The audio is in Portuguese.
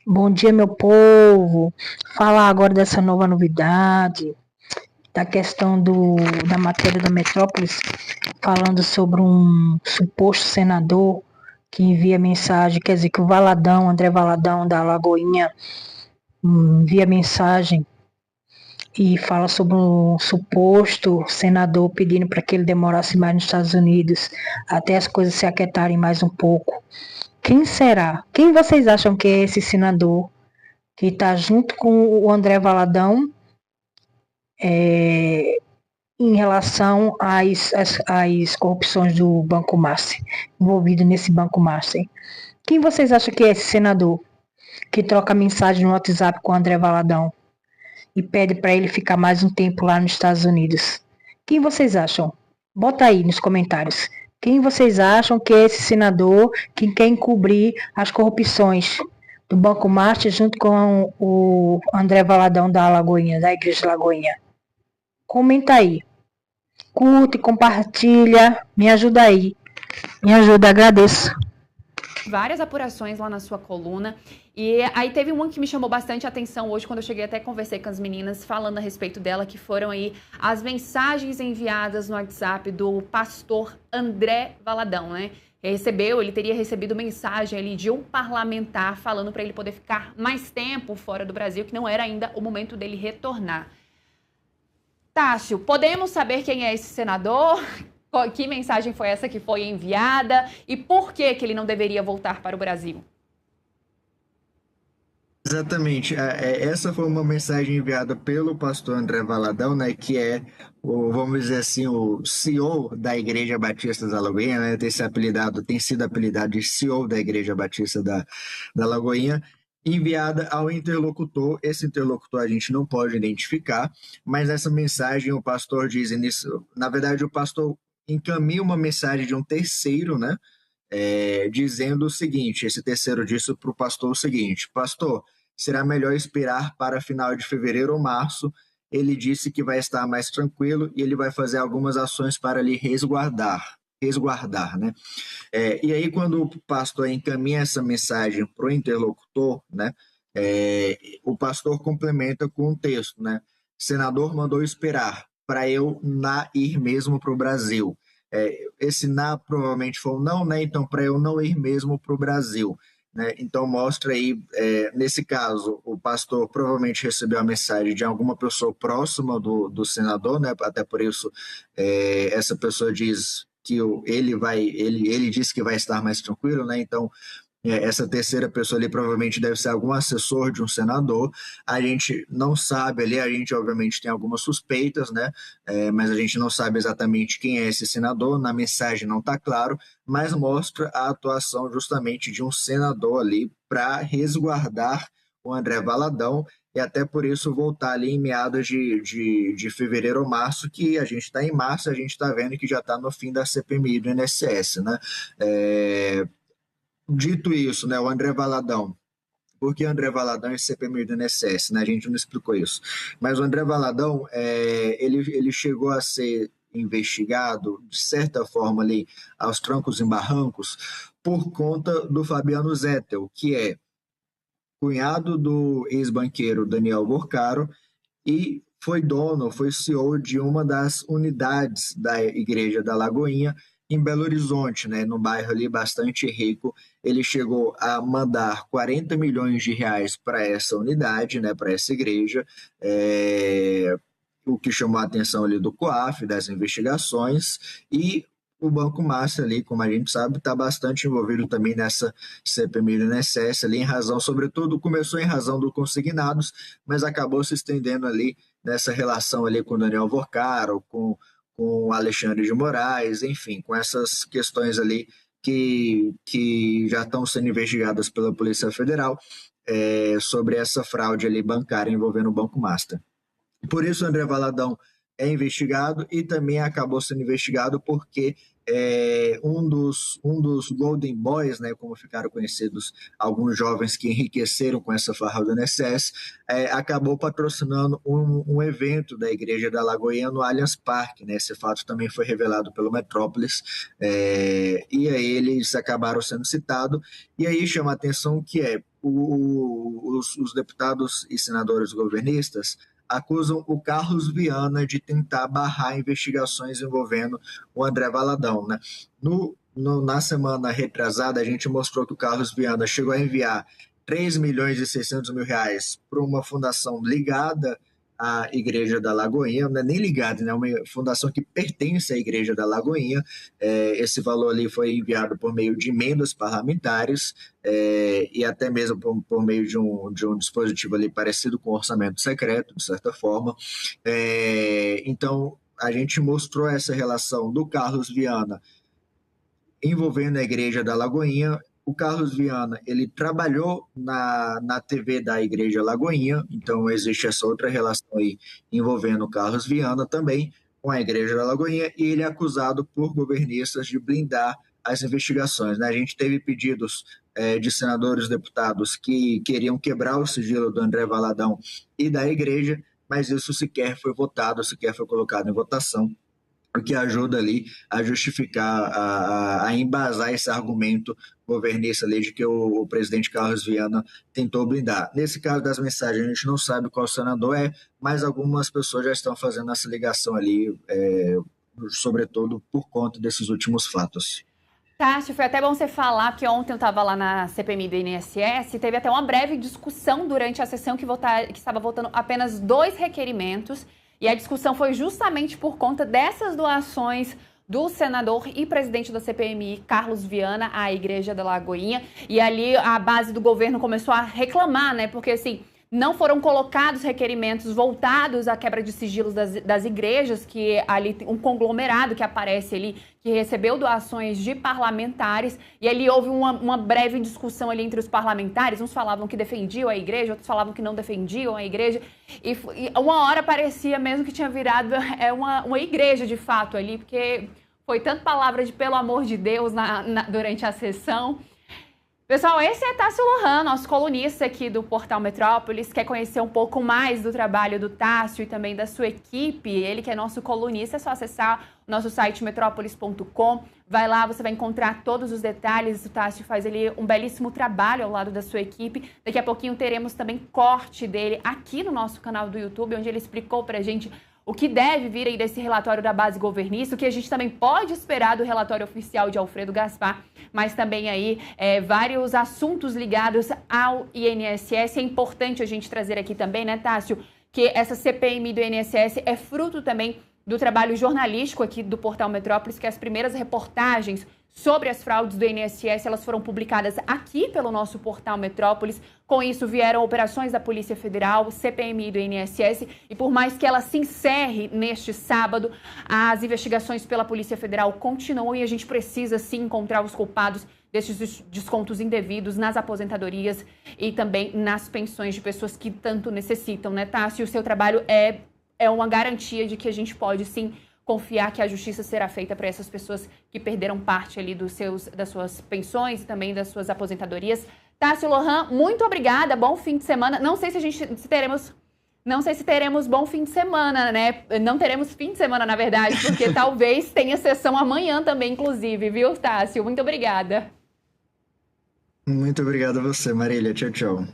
Bom dia, meu povo. Falar agora dessa nova novidade, da questão da matéria da Metrópolis, falando sobre um suposto senador que envia mensagem, quer dizer, que o Valadão, André Valadão, da Lagoinha, envia mensagem e fala sobre um suposto senador pedindo para que ele demorasse mais nos Estados Unidos, até as coisas se aquietarem mais um pouco. Quem será? Quem vocês acham que é esse senador que está junto com o André Valadão em relação às corrupções do Banco Master, envolvido nesse Banco Master? Quem vocês acham que é esse senador que troca mensagem no WhatsApp com o André Valadão e pede para ele ficar mais um tempo lá nos Estados Unidos? Quem vocês acham? Bota aí nos comentários. Quem vocês acham que é esse senador que quer encobrir as corrupções do Banco Master junto com o André Valadão da Lagoinha, da Igreja Lagoinha? Comenta aí. Curte, compartilha, me ajuda aí. Me ajuda, agradeço. Várias apurações lá na sua coluna. E aí teve uma que me chamou bastante atenção hoje, quando eu cheguei, até conversei com as meninas falando a respeito dela, que foram aí as mensagens enviadas no WhatsApp do pastor André Valadão, né? Ele teria recebido mensagem ali de um parlamentar falando para ele poder ficar mais tempo fora do Brasil, que não era ainda o momento dele retornar. Tássio, podemos saber quem é esse senador? Que mensagem foi essa que foi enviada e por que ele não deveria voltar para o Brasil? Exatamente. Essa foi uma mensagem enviada pelo pastor André Valadão, né, que é vamos dizer assim, o CEO da Igreja Batista da Lagoinha, né, tem sido apelidado de CEO da Igreja Batista da Lagoinha, enviada ao interlocutor. Esse interlocutor a gente não pode identificar, mas essa mensagem o pastor diz nisso, na verdade o pastor encaminha uma mensagem de um terceiro, né, dizendo o seguinte, esse terceiro disse para o pastor o seguinte: pastor, será melhor esperar para final de fevereiro ou março. Ele disse que vai estar mais tranquilo e ele vai fazer algumas ações para lhe resguardar, né? E aí, quando o pastor encaminha essa mensagem para o interlocutor, né, o pastor complementa com um texto, né? Senador mandou esperar para eu ir mesmo para o Brasil. Esse na provavelmente foi um não, né? Então, para eu não ir mesmo para o Brasil. Né? Então, mostra aí, nesse caso, o pastor provavelmente recebeu a mensagem de alguma pessoa próxima do senador, né? Até por isso, essa pessoa diz que ele disse que vai estar mais tranquilo, né? Então, essa terceira pessoa ali provavelmente deve ser algum assessor de um senador. A gente não sabe ali, a gente obviamente tem algumas suspeitas, né? Mas a gente não sabe exatamente quem é esse senador, na mensagem não está claro, mas mostra a atuação justamente de um senador ali para resguardar o André Valadão e até por isso voltar ali em meados de fevereiro ou março, que a gente está em março, a gente está vendo que já está no fim da CPMI do INSS, né? Dito isso, né, o André Valadão, por que André Valadão e CPMI do INSS, né? A gente não explicou isso. Mas o André Valadão, ele chegou a ser investigado, de certa forma, ali, aos trancos e barrancos, por conta do Fabiano Zettel, que é cunhado do ex-banqueiro Daniel Borcaro e foi CEO de uma das unidades da Igreja da Lagoinha, em Belo Horizonte, né, no bairro ali bastante rico. Ele chegou a mandar 40 milhões de reais para essa unidade, né, para essa igreja, o que chamou a atenção ali do COAF, das investigações, e o Banco Master ali, como a gente sabe, está bastante envolvido também nessa CPMI do INSS ali, em razão, sobretudo, começou em razão do consignados, mas acabou se estendendo ali nessa relação ali com o Daniel Vorcaro, com o Alexandre de Moraes, enfim, com essas questões ali que já estão sendo investigadas pela Polícia Federal sobre essa fraude ali bancária envolvendo o Banco Master. Por isso, o André Valadão é investigado e também acabou sendo investigado porque um dos Golden Boys, né, como ficaram conhecidos alguns jovens que enriqueceram com essa farra do INSS, acabou patrocinando um evento da Igreja da Lagoinha no Allianz Parque, né? Esse fato também foi revelado pelo Metrópolis, e aí eles acabaram sendo citados, e aí chama a atenção que os deputados e senadores governistas acusam o Carlos Viana de tentar barrar investigações envolvendo o André Valadão, né? Na semana retrasada, a gente mostrou que o Carlos Viana chegou a enviar 3.600.000 para uma fundação ligada à Igreja da Lagoinha, não é nem ligada, né? Uma fundação que pertence à Igreja da Lagoinha. Esse valor ali foi enviado por meio de emendas parlamentares, e até mesmo por meio de um dispositivo ali parecido com orçamento secreto, de certa forma. Então, a gente mostrou essa relação do Carlos Viana envolvendo a Igreja da Lagoinha. O Carlos Viana, ele trabalhou na TV da Igreja Lagoinha, então existe essa outra relação aí envolvendo o Carlos Viana também com a Igreja da Lagoinha, e ele é acusado por governistas de blindar as investigações, né? A gente teve pedidos de senadores e deputados que queriam quebrar o sigilo do André Valadão e da Igreja, mas isso sequer foi votado, sequer foi colocado em votação, o que ajuda ali a justificar, a embasar esse argumento governista ali de que o presidente Carlos Viana tentou blindar. Nesse caso das mensagens, a gente não sabe qual senador mas algumas pessoas já estão fazendo essa ligação ali, sobretudo por conta desses últimos fatos. Tássio, foi até bom você falar, porque ontem eu estava lá na CPMI do INSS, teve até uma breve discussão durante a sessão que estava votando apenas 2 requerimentos, e a discussão foi justamente por conta dessas doações do senador e presidente da CPMI, Carlos Viana, à Igreja da Lagoinha. E ali a base do governo começou a reclamar, né? Porque, assim, não foram colocados requerimentos voltados à quebra de sigilos das igrejas, que ali um conglomerado que aparece ali, que recebeu doações de parlamentares, e ali houve uma breve discussão ali entre os parlamentares, uns falavam que defendiam a igreja, outros falavam que não defendiam a igreja, e uma hora parecia mesmo que tinha virado uma igreja de fato ali, porque foi tanta palavra de pelo amor de Deus durante a sessão. Pessoal, esse é Tássio Lohan, nosso colunista aqui do Portal Metrópolis. Quer conhecer um pouco mais do trabalho do Tássio e também da sua equipe? Ele que é nosso colunista, é só acessar o nosso site metrópolis.com. Vai lá, você vai encontrar todos os detalhes. O Tássio faz ali um belíssimo trabalho ao lado da sua equipe. Daqui a pouquinho teremos também corte dele aqui no nosso canal do YouTube, onde ele explicou pra gente o que deve vir aí desse relatório da base governista, o que a gente também pode esperar do relatório oficial de Alfredo Gaspar, mas também aí vários assuntos ligados ao INSS. É importante a gente trazer aqui também, né, Tássio, que essa CPMI do INSS é fruto também do trabalho jornalístico aqui do Portal Metrópolis, que as primeiras reportagens sobre as fraudes do INSS, elas foram publicadas aqui pelo nosso Portal Metrópolis. Com isso, vieram operações da Polícia Federal, CPMI do INSS, e por mais que ela se encerre neste sábado, as investigações pela Polícia Federal continuam e a gente precisa, sim, encontrar os culpados destes descontos indevidos nas aposentadorias e também nas pensões de pessoas que tanto necessitam, né, Tássio? O seu trabalho é uma garantia de que a gente pode, sim, confiar que a justiça será feita para essas pessoas que perderam parte ali das suas pensões e também das suas aposentadorias. Tássio Lohan, muito obrigada, bom fim de semana. Não sei se teremos bom fim de semana, né? Não teremos fim de semana, na verdade, porque talvez tenha sessão amanhã também, inclusive, viu, Tássio? Muito obrigada. Muito obrigado a você, Marília. Tchau, tchau.